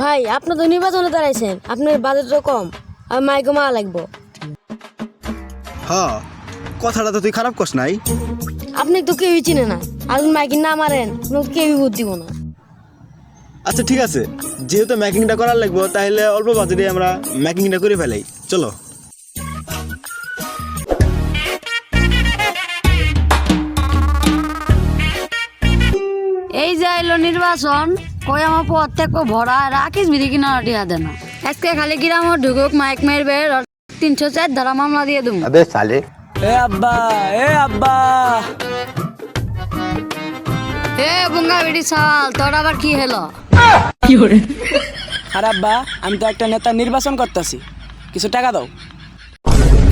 ভাই আপনি তো নির্বাচনে দাঁড়াইছেন, আপনার বাজেট তো কম, আর মাইকও মারা লাগবো। হ্যাঁ, কথাটা তো তুই খারাপ কস নাই। আপনি তো কেউই চিনে না, আর মাইকিং না মারেন কেউই ভোট দিব না। আচ্ছা ঠিক আছে, যেহেতু মেকিংটা করার লাগবো তাহলে অল্প বাজেটে আমরা মেকিংটা করে ফেলাই, চলো। এই যে এলো নির্বাচন, কই আমার প্রত্যেক ভরা রাখিস বিধি কিনা টিয়া দেন না। আজকে খালি গ্রাম ঢুকুক মাইক মারবে 304 ধারা মামলা দিয়ে দেবো। अबे साले এ আব্বা, এ আব্বা, এ বুঙ্গা বেটি সাল, তোর আবার কি হলো? আর আব্বা আমি তো একটা নেতা নির্বাচন করতেছি, কিছু টাকা দাও।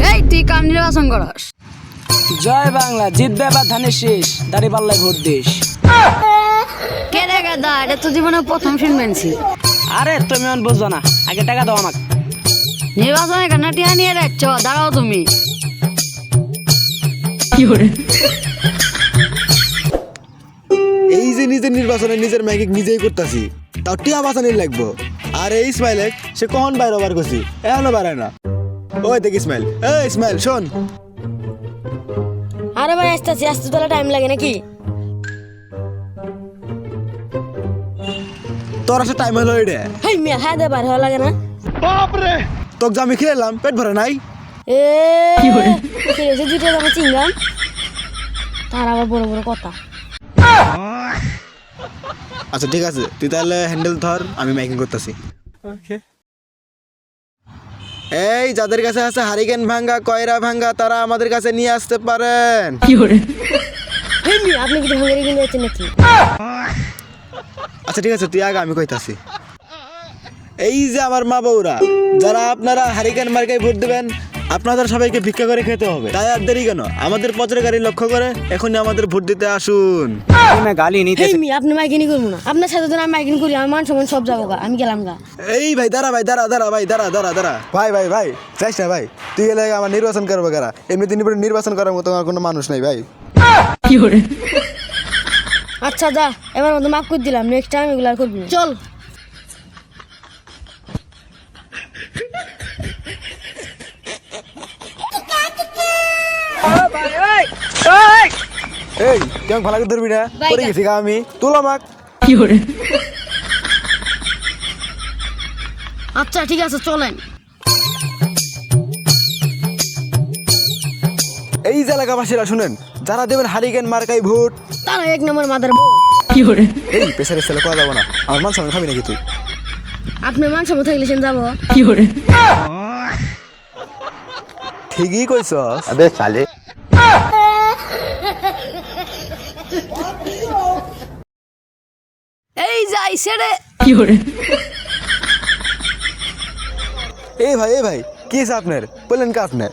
এই তুই কাম নির্বাচন করস? জয় বাংলা, জিতবে বা ধানের শেষ, দাড়ি পাল্লায় ভোট দিস। কে রে গাদা, এটা তো জীবনে প্রথম শুনবেনছি। আরে তুমি এখন বুঝছো না, আগে টাকা দাও আমাকে। নির্বাচনে কেন টিয়া নিয়ে রাখছ? দাঁড়াও তুমি। এই যে নিজের নির্বাচনে নিজের মেকিং নিজেই করতেছি, তাও টিয়া বাঁচানির লাগবো। আর এই ইসমাইলে সে কখন বাইরে বার করছি, এখনো বাড়ায় না। ওই দেখ ইসমাইল, এই ইসমাইল শোন। আরে ভাই আসতে আসতে তোলা টাইম লাগে নাকি? তোর আসে টাইম হলো এটা। হেই মিয়া, হ্যাঁ দে বার হওয়া লাগে না? তোকে যে আমি খেলাম পেট ভরে নাই। এ খেয়েছে দুইটা আমার চিংগাম, তার আবার বড় বড় কথা। আচ্ছা ঠিক আছে, তুই তাহলে হ্যান্ডেল ধর, আমি মেকিং করতেছি। এই যাদের কাছে আছে হারিকেন ভাঙ্গা, কয়রা ভাঙ্গা, তারা আমাদের কাছে নিয়ে আসতে পারেন। হেই মিয়া, আপনি কি ভাঙারি কিনে যাচ্ছেন নাকি? আচ্ছা ঠিক আছে, তুই আগে, আমি কইতাছি। এই যে আমার মা বউরা, যারা আপনারা হারিকেন মার্কায় ভোট দেবেন, আপনাদের সবাইকে ভিক্ষা করে খেতে হবে। তাই আর দেরি কেন, আমাদের পচের গাড়ি লক্ষ্য করে এখনই আমাদের ভোট দিতে আসুন। গালি নিতে হেই মিয়া, আপনি মাইকিনি করবো না, আপনার সাথে তো আমি মাইকিনি করি, আমার মান সম্মান সব যাবো গা, আমি গেলাম গা। এই ভাই দাঁড়া, ভাই দাঁড়া দাঁড়া, ভাই দাঁড়া দাঁড়া দাঁড়া, ভাই ভাই ভাই যাইস না ভাই, তুই গেলে আমার নির্বাচন করবো কারা? এমনিতে নির্বাচন করার মতো আমার কোনো মানুষ নাই ভাই। আচ্ছা যা, এবার মতো মাফ করে দিলাম, নেক্সট টাইম এগুলো আর করবি না। চল। এই কেমন ভালো করে ধরবি না, পড়ে গেছি গা আমি, তুল আমাক। আচ্ছা ঠিক আছে, চলেন। এই যে এলাকাবাসীরা শুনেন, যারা দেবেন হারিকেন মার্কাই ভোট, তারা এক নম্বর মাদার বউ। এই পেশারের ছেলে করা যাবো না, আমার মান সামনে খাবি নাকি তুই? আপনার মান সম্মান থাকলে সেন যাবো। ঠিকই কইছস। अबे साले এই যাই সেরে। এই ভাই কি আছে আপনার, বললেন কা আপনার?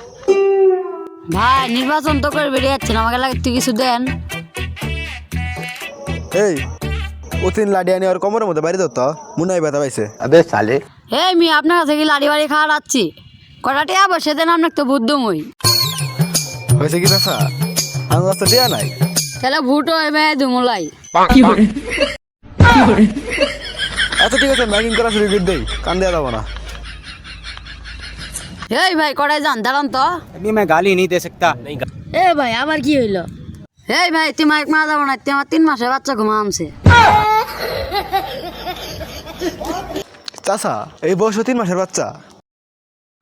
ভাই নির্বাচন তো করে বেরিয়ে যাচ্ছেন, আমাকে লাগে তুই কিছু দেন। এই অতিন লাডি আনি আর কোমরের মধ্যে বাইরে ধরতো, মনে হয় ব্যথা পাইছে। अबे साले এই মি আপনার কাছে কি লাড়ি বাড়ি খাওয়া যাচ্ছি? কটাটি আবার সেদিন আপনার তো বুদ্ধময়। হয়েছে কি চাষা, আমার রাস্তা দেয়া নাই। তাহলে ভুটো এবে দুমলাই। আচ্ছা ঠিক আছে, ম্যাকিং করা শুরু করে দেই, কান দেওয়া যাবো না। এই ভাই কটাই যান, দাঁড়ান তো। अभी मैं गाली नहीं दे सकता। এ ভাই আবার কি হইলো? এই ভাই তুই মাইক মারা যাবো না, তুই আমার 3 মাসের বাচ্চা ঘুমা আমছে। চাষা এই বয়স 3 মাসের বাচ্চা?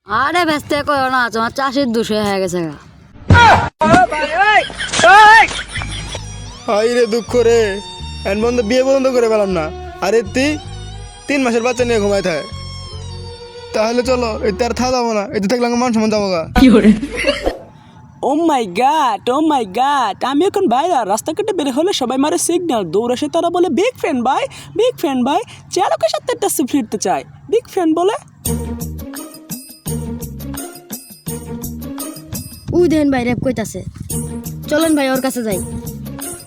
আরে ব্যস্ত করো না, তোমার চাষির দুশো হয়ে গেছে গা। হাই রে দুঃখ রে, এন বন্ধ বিয়ে বন্ধ করে পেলাম না। আরে তুই 3 মাসের বাচ্চা নিয়ে ঘুমাই থাকে, তাহলে চলো এতে আর থাকা যাবো না, এতে থাকলে আমার মান সম্মান যাবো গা। ও মাই গড, ও মাই গড, আমি এখন বাইরে রাস্তাঘাটে বের হলে সবাই মারে সিগন্যাল, দৌড় এসে তারা বলে বিগ ফ্যান ভাই, বিগ ফ্যান ভাই, চালকের সাথে একটা ফিরতে চায়, বিগ ফ্যান বলে। উই দেন ভাই রেপ কইতাছে, চলেন ভাই ওর কাছে যাই।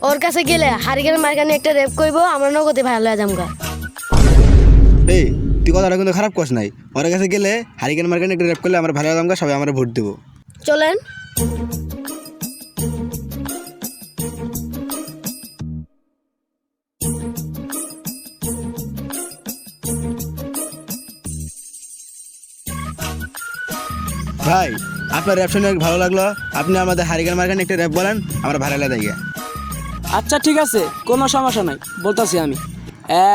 ওর কাছে গেলে হারিকেন মার্কানি একটা রেপ কইব, আমরা নগদে ভালো হয়ে যামগা। এই তুই কথাটা কিন্তু খারাপ কস নাই, ওর কাছে গেলে হারিকেন মার্কানি একটা রেপ করলে আমরা ভালো হলাম গা, সবাই আমরা ভোট দেবো। চলেন। ভাই আপনার র্যাপ শুনে ভালো লাগলো, আপনি আমাদের হারিকেন মার্কা নিয়ে একটা র্যাপ বলেন, আমরা ভাইরাল হয়ে যাই। আচ্ছা ঠিক আছে, কোনো সমস্যা নাই, বলতাছি আমি।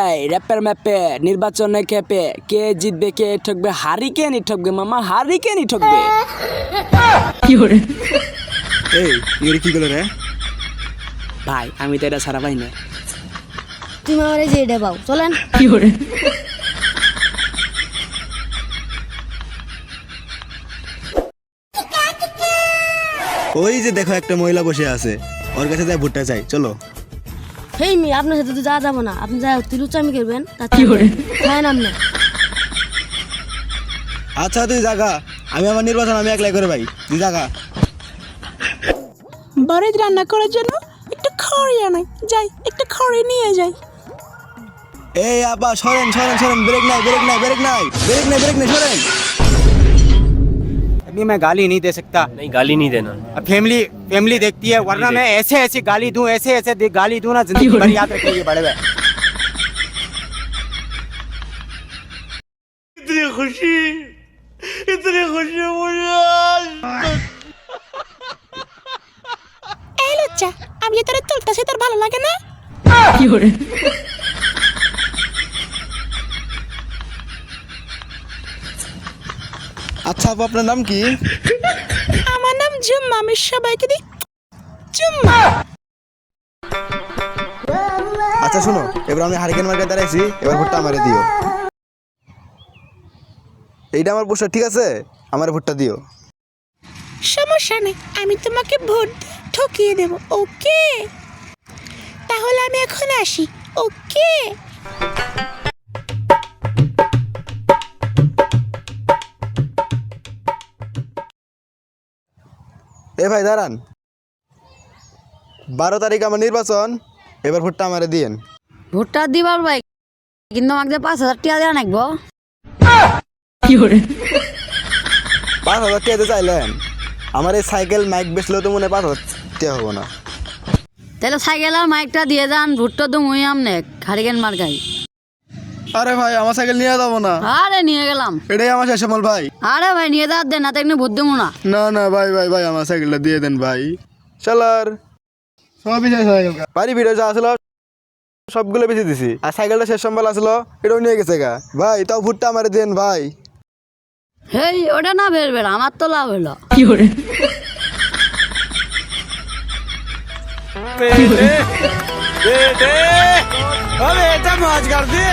এই র্যাপের ম্যাপে নির্বাচনে খেপে কে জিতবে কে ঠকবে, হারিকেনই ঠকবে মামা, হারিকেনই ঠকবে। এই ইউরি কি করলো রে? ভাই আমি তো এটা সারা পাই না। তুমি আমার এই যে এটা পাও, চলেন। ওই যে দেখো একটা মহিলা বসে আছে, ওর কাছে যাই ভুট্টা চাই, চলো। হেই মি, আপনার সাথে তো যাওয়া যাবো না, আপনি যা তিলুচামি করবেন খায় না আপনি। আচ্ছা তুই জাগা, আমি আমার নির্বাচন আমি একলাই করে ভাই, তুই জাগা। বাড়ির রান্না করার জন্য একটু খড়ি আনাই, যাই একটু খড়ি নিয়ে যাই। এই আপা সরেন সরেন সরেন, ব্রেক নাই ব্রেক নাই ব্রেক নাই ব্রেক নাই ব্রেক নাই, সরেন। अभी मैं गाली नहीं दे सकता। नहीं गाली नहीं देना। अब फैमिली फैमिली देखती है, वरना मैं ऐसे ऐसे गाली दूं, ऐसे ऐसे गाली दूं ना, जिंदगी भर याद रखेंगे बड़े भाई। এই লজ্জা, আমি যে তোর চলতেছি তোর ভালো লাগে না? আচ্ছা আপু আপনার নাম কি? আমার নাম জুম্মা, আমি সবাইকে দিই জুম্মা। আচ্ছা শোনো, এবার আমি হারিকেন মার্কায় দাঁড়াইছি, এবার ভুট্টা আমারে দিও। এইটা আমার পোস্টার, ঠিক আছে? আমার ভুট্টা দিও। সমস্যা নেই, আমি তোমাকে ভোট দিয়ে ঠকিয়ে দেব, ওকে? তাহলে আমি এখন আসি, ওকে? এ ভাই দাঁড়ান, 12 তারিখ আমার নির্বাচন, এবার ভুট্টা আমারে দিয়েন। ভোটটা দিবার ভাই, কিন্তু আমাকে 5,000 টাকা দেওয়া নাকবো। 5,000 টাকা দিতে চাইলেন? আমার এই সাইকেল মাইক বেচলেও তো মনে হয় 5,000 টাকা হবো না। তাহলে সাইকেল আর মাইকটা দিয়ে যান, ভোটটা তো মুই আমনে হারিকেন মার্কাই। আরে ভাই আমার সাইকেল নিয়ে যাবো না, আরে নিয়ে গেলাম। এটাই আমার শেষ আমল ভাই। আরে ভাই নিয়ে যাওয়ার দেন, না তো ভোট দেবো না। না না ভাই ভাই ভাই, আমার সাইকেলটা দিয়ে দেন ভাই। শালার সবই শেষ হয়ে গেল, বাড়ি ভিডিও যা আসলো সবগুলো বেশি দিছি, আর সাইকেলটা শেষ সম্বল আসলো এটাও নিয়ে গেছে গা ভাই। তাও ভুট্টা আমারে দেন ভাই। হেই ওটা না বেরবে, আমার তো লাভ হলো। बेटे बेटे, अब बेटा मौज कर दे।